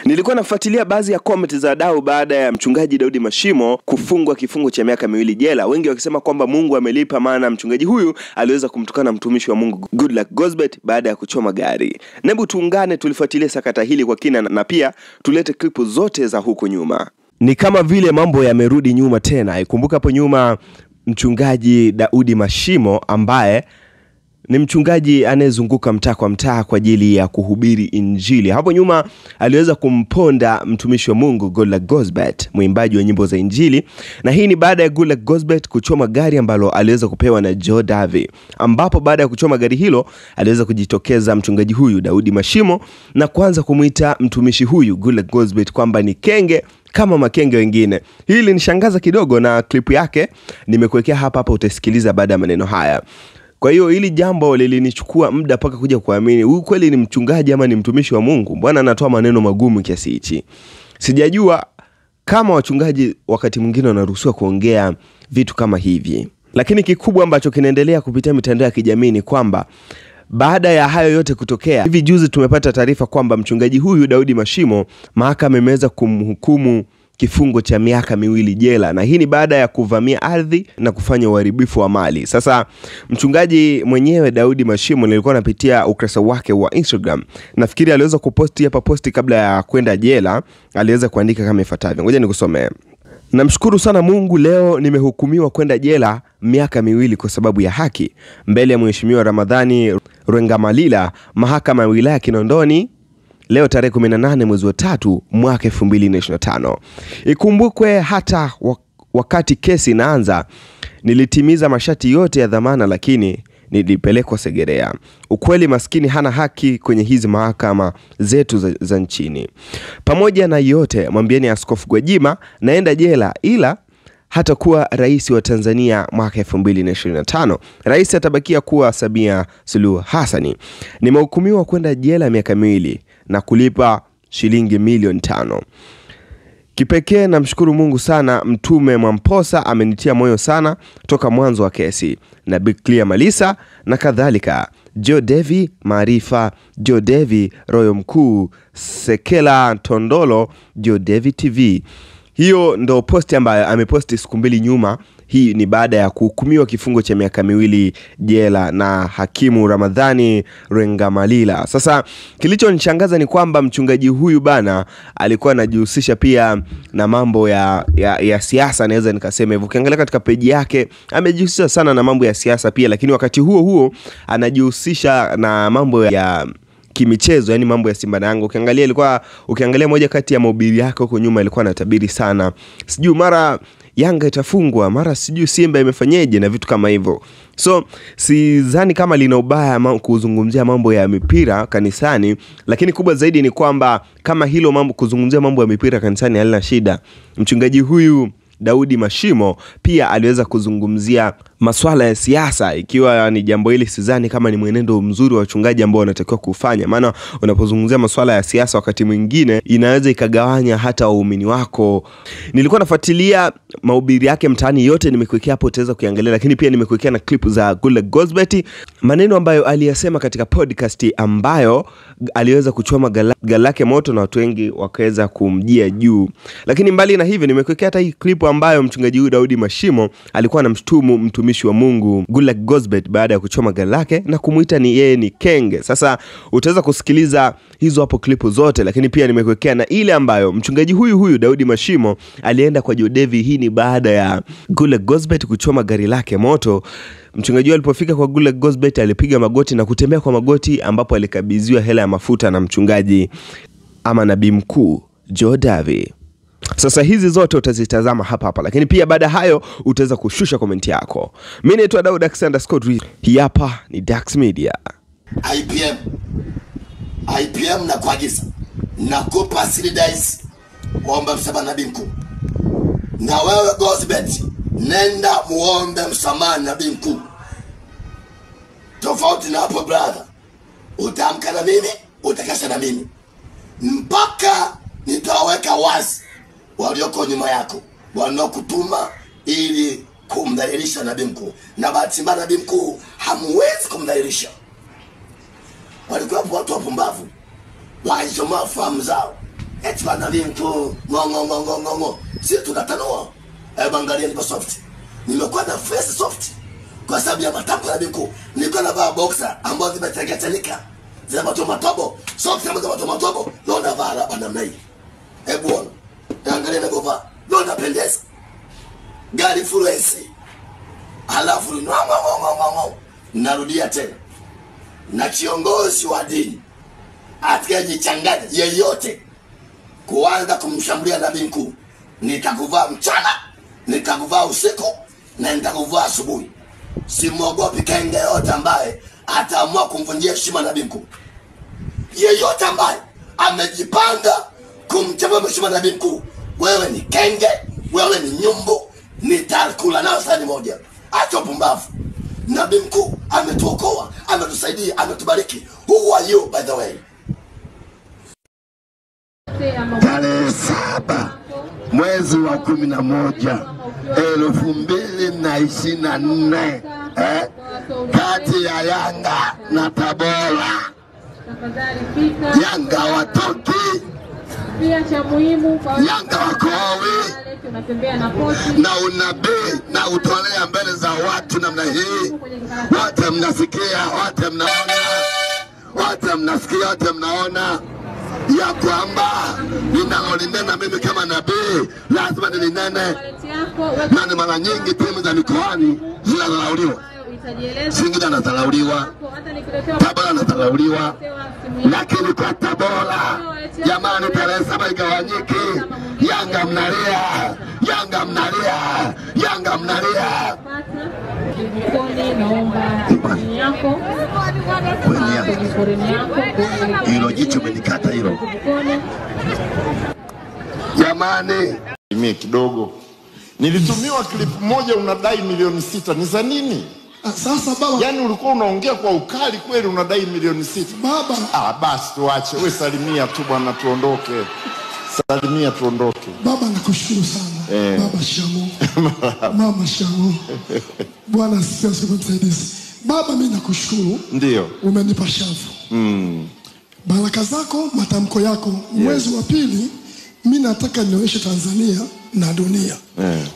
Nilikuwa nafuatilia baadhi ya comment za wadau baada ya mchungaji Daudi Mashimo kufungwa kifungo cha miaka 2 jela. Wengi wakisema kwamba Mungu amelipa, maana mchungaji huyu aliweza kumtukana mtumishi wa Mungu Goodluck Gozbert baada ya kuchoma gari. Hebu tuungane tulifuatilie sakata hili kwa kina na pia tulete klipu zote za huko nyuma. Ni kama vile mambo yamerudi nyuma tena. Ikumbuka hapo nyuma mchungaji Daudi Mashimo ambaye ni mchungaji anayezunguka mtaa kwa mtaa kwa ajili ya kuhubiri injili. Hapo nyuma aliweza kumponda mtumishi wa Mungu Goodluck Gozbert, mwimbaji wa nyimbo za injili. Na hii ni baada ya Goodluck Gozbert kuchoma gari ambalo aliweza kupewa na Joe Davi. Ambapo baada ya kuchoma gari hilo aliweza kujitokeza mchungaji huyu Daudi Mashimo na kuanza kumuita mtumishi huyu Goodluck Gozbert kwamba ni kenge kama makenge wengine. Hili nishangaza kidogo na klipu yake nimekuwekea hapa utasikiliza baada ya maneno haya. Kwa hiyo hili jambo lilinichukua muda mpaka kuja kuamini huyu kweli ni mchungaji ama ni mtumishi wa Mungu. Bwana anatoa maneno magumu kiasi hichi. Sijajua kama wachungaji wakati mwingine wanaruhusiwa kuongea vitu kama hivi. Lakini kikubwa ambacho kinaendelea kupitia mitandao ya kijamii ni kwamba baada ya hayo yote kutokea, hivi juzi tumepata taarifa kwamba mchungaji huyu Daudi Mashimo mahakama imeweza kumhukumu kifungo cha miaka 2 jela, na hii ni baada ya kuvamia ardhi na kufanya uharibifu wa mali. Sasa mchungaji mwenyewe Daudi Mashimo, nilikuwa napitia ukurasa wake wa Instagram, nafikiri aliweza kuposti hapa posti kabla ya kwenda jela, aliweza kuandika kama ifuatavyo. Ngoja nikusomee. Namshukuru sana Mungu, leo nimehukumiwa kwenda jela miaka 2 kwa sababu ya haki mbele ya Mheshimiwa Ramadhani Rwengamalila, mahakama ya wilaya Kinondoni, leo tarehe 18 mwezi wa 3 mwaka 2025. Ikumbukwe hata wakati kesi inaanza nilitimiza masharti yote ya dhamana, lakini nilipelekwa Segerea. Ukweli maskini hana haki kwenye hizi mahakama zetu za nchini. Pamoja na yote, mwambieni Askofu Gwajima naenda jela, ila hata kuwa rais wa Tanzania mwaka 2025. Rais atabakia kuwa Samia Suluhu Hassan. Nimehukumiwa kwenda jela miaka 2 na kulipa shilingi milioni 5. Kipekee namshukuru Mungu sana, Mtume Mwamposa amenitia moyo sana toka mwanzo wa kesi, na Big Clear Malisa na kadhalika, Joe Davi Maarifa, Joe Davi Royo Mkuu, Sekela Tondolo, Joe Davi TV. Hiyo ndo posti ambayo ameposti siku 2 nyuma. Hii ni baada ya kuhukumiwa kifungo cha miaka 2 jela na hakimu Ramadhani Rwengamalila. Sasa kilichonishangaza ni kwamba mchungaji huyu bana alikuwa anajihusisha pia na mambo ya siasa, naweza nikasema hivyo. Ukiangalia katika page yake amejihusisha sana na mambo ya siasa pia, lakini wakati huo anajihusisha na mambo ya kimichezo, yani mambo ya Simba na Yanga. Ukiangalia moja kati ya mahubiri yake huko nyuma ilikuwa anatabiri sana, sijui mara Yanga itafungwa, mara sijui Simba imefanyeje na vitu kama hivyo. So sidhani kama lina ubaya kuzungumzia mambo ya mipira kanisani, lakini kubwa zaidi ni kwamba kama hilo mambo kuzungumzia mambo ya mipira kanisani halina shida, mchungaji huyu Daudi Mashimo pia aliweza kuzungumzia masuala ya siasa, ikiwa ni jambo hili sidhani kama ni mwenendo mzuri wa wachungaji ambao wanatakiwa kufanya. Maana unapozungumzia masuala ya siasa wakati mwingine inaweza ikagawanya hata waumini wako. Nilikuwa nafuatilia mahubiri yake mtaani, yote nimekuwekea hapo utaweza kuangalia, lakini pia nimekuwekea na clip za Goodluck Gozbert, maneno ambayo aliyasema katika podcast ambayo aliweza kuchoma gari lake moto na watu wengi wakaweza kumjia juu. Lakini mbali na hivyo nimekuwekea hata hii clip ambayo mchungaji huyu Daudi Mashimo alikuwa anamshtumu mtumishi wa Mungu Goodluck Gozbert baada ya kuchoma gari lake na kumuita ni yeye ni kenge. Sasa utaweza kusikiliza hizo hapo klipu zote, lakini pia nimekuwekea na ile ambayo mchungaji huyu Daudi Mashimo alienda kwa Joe Davi. Hii ni baada ya Goodluck Gozbert kuchoma gari lake moto. Mchungaji alipofika kwa Goodluck Gozbert alipiga magoti na kutembea kwa magoti, ambapo alikabidhiwa hela ya mafuta na mchungaji ama nabii mkuu Joe Davi. Sasa hizi zote utazitazama hapa, lakini pia baada hayo utaweza kushusha komenti yako. Mimi naitwa Daud Alexander Scott. Hii hapa ni Dax Media. IPM na kuagiza na kupa Silidice muombe msamaha nabii mkuu. Na wewe Gozbert nenda muombe msamaha nabii mkuu. Tofauti na hapo brother, utaamka na mimi, utakesha na mimi, mpaka nitaweka wazi walioko nyuma yako wanaokutuma ili kumdhalilisha nabii mkuu. Na bahati mbaya nabii mkuu hamwezi kumdhalilisha. Walikuwa watu wapumbavu, walichomoa fahamu zao, eti bana Binku ngo. Sisi tunatanua. Angalia niko soft. Nimekuwa na face soft. Kwa sababu ya matamko ya Binku. Nilikuwa na vaa boxer ambazo zimetengeteleka. Zina matobo. Soft ambazo matobo. Leo navaa hapa namna hii. Bwana. Angalia ninavyovaa. Leo napendeza. Gari full AC. Halafu ngo. Narudia tena. Na kiongozi wa dini atakayejichanganya yeyote kuanza kumshambulia nabii mkuu, nitakuvaa mchana, nitakuvaa usiku na nitakuvaa asubuhi. Simwogopi kenge yote ambaye ataamua kumvunjia heshima nabii mkuu. Yeyote ambaye amejipanga kumchambua heshima nabii mkuu, wewe ni kenge, wewe ni nyumbu, nitakula nao sani moja. Acha pumbavu. Nabii mkuu ametuokoa, ametusaidia, ametubariki. Who are you by the way? Tarehe 7 mwezi wa 11 2024 kati ya Yanga na Tabora. Yanga watoki, Yanga wakowi, na unabii na utolea mbele za watu namna hii. Wote mnasikia, wote mnaona, wote mnasikia, wote mnaona ya kwamba ninalolinena mimi kama nabii lazima nilinene. Na mara nyingi timu za mikoani zinadharauliwa. Singida anadharauliwa, Tabora anadharauliwa, lakini kwa Tabora jamani, tarehe 7 igawanyike. Yanga mnalia, Yanga mnalia, Yanga mnalia. Hilo jicho menikata hilo. Jamani, mimi kidogo nilitumiwa clip moja unadai milioni 6. Ni za nini? Sasa baba, yani ulikuwa unaongea kwa ukali kweli, unadai milioni 6. Baba, basi tuache. Wewe salimia tu bwana, tuondoke. Salimia tuondoke. Baba nakushukuru sana. Baba shamo. Mama shamo. Bwana sifiwe msaidizi. Baba mimi nakushukuru. Ndio. Umenipa shavu. Baraka zako, matamko yako. Mwezi wa pili mimi nataka nionyeshe Tanzania na dunia.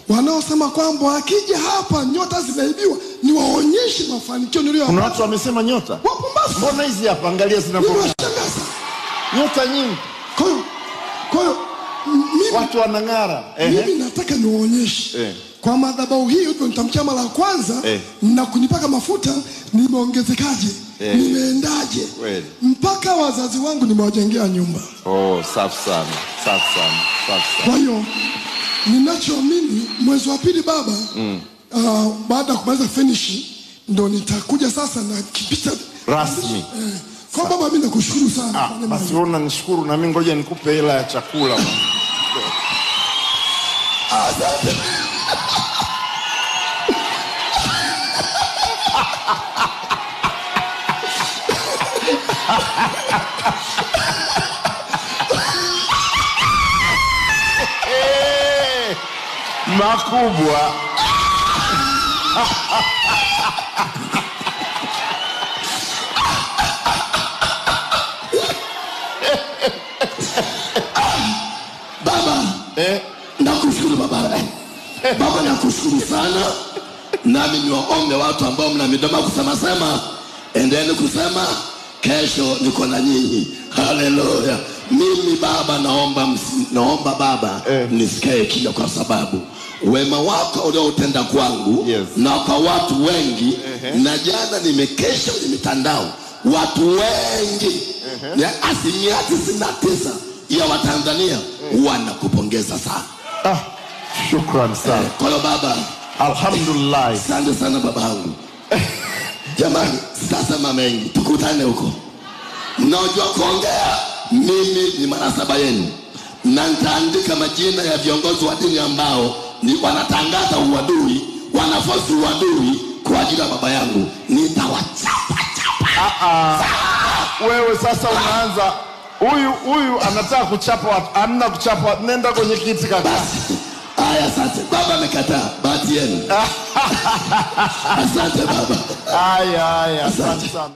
Wanaosema kwamba akija hapa nyota zinaibiwa, ni waonyeshe mafanikio nilio. Kuna watu wamesema nyota? Wapumbavu. Mbona hizi hapa angalia zinapokuwa. Nyota nyingi. Kwa hiyo watu wanang'ara. Mimi nataka niwaonyeshe. Kwa madhabahu hii ndio nitamkia mara ya kwanza na kunipaka mafuta nimeongezekaje, nimeendaje. Mpaka wazazi wangu nimewajengea nyumba. Safi sana. Safi sana. Safi sana. Kwa hiyo ninachoamini mwezi wa pili baba, baada ya kumaliza finish ndo nitakuja sasa na kipita rasmi. Kwa baba mimi nakushukuru sana. Basi ona nishukuru na mimi, ngoja nikupe hela ya chakula. Asante. Makubwa. Baba, nakushukuru baba. Baba nakushukuru sana. Nami niwaombe watu ambao mna midomo kusema sema, endeni kusema, kesho niko na nyinyi. Haleluya. Mimi baba naomba baba nisikae kimya, kwa sababu wema wako ulioutenda kwangu na kwa watu wengi. Na jana nimekesha kwenye mitandao, watu wengi ya 99% ya Watanzania wanakupongeza sana. Shukrani sana. Kwa hiyo baba, alhamdulillah. Asante sana babangu. Jamani, sitasema mengi, tukutane huko. Mnaojua kuongea, mimi ni manasaba yenu, na nitaandika majina ya viongozi wa dini ambao ni wanatangaza uadui, wanafosi uadui kwa ajili ya baba yangu. Nitawachapa. Wewe sasa unaanza, huyu anataka kuchapa watu, amna kuchapa. Nenda kwenye kiti kaka. Aya, asante baba, amekataa. Bahati yenu. Asante baba. Aya, asante sana.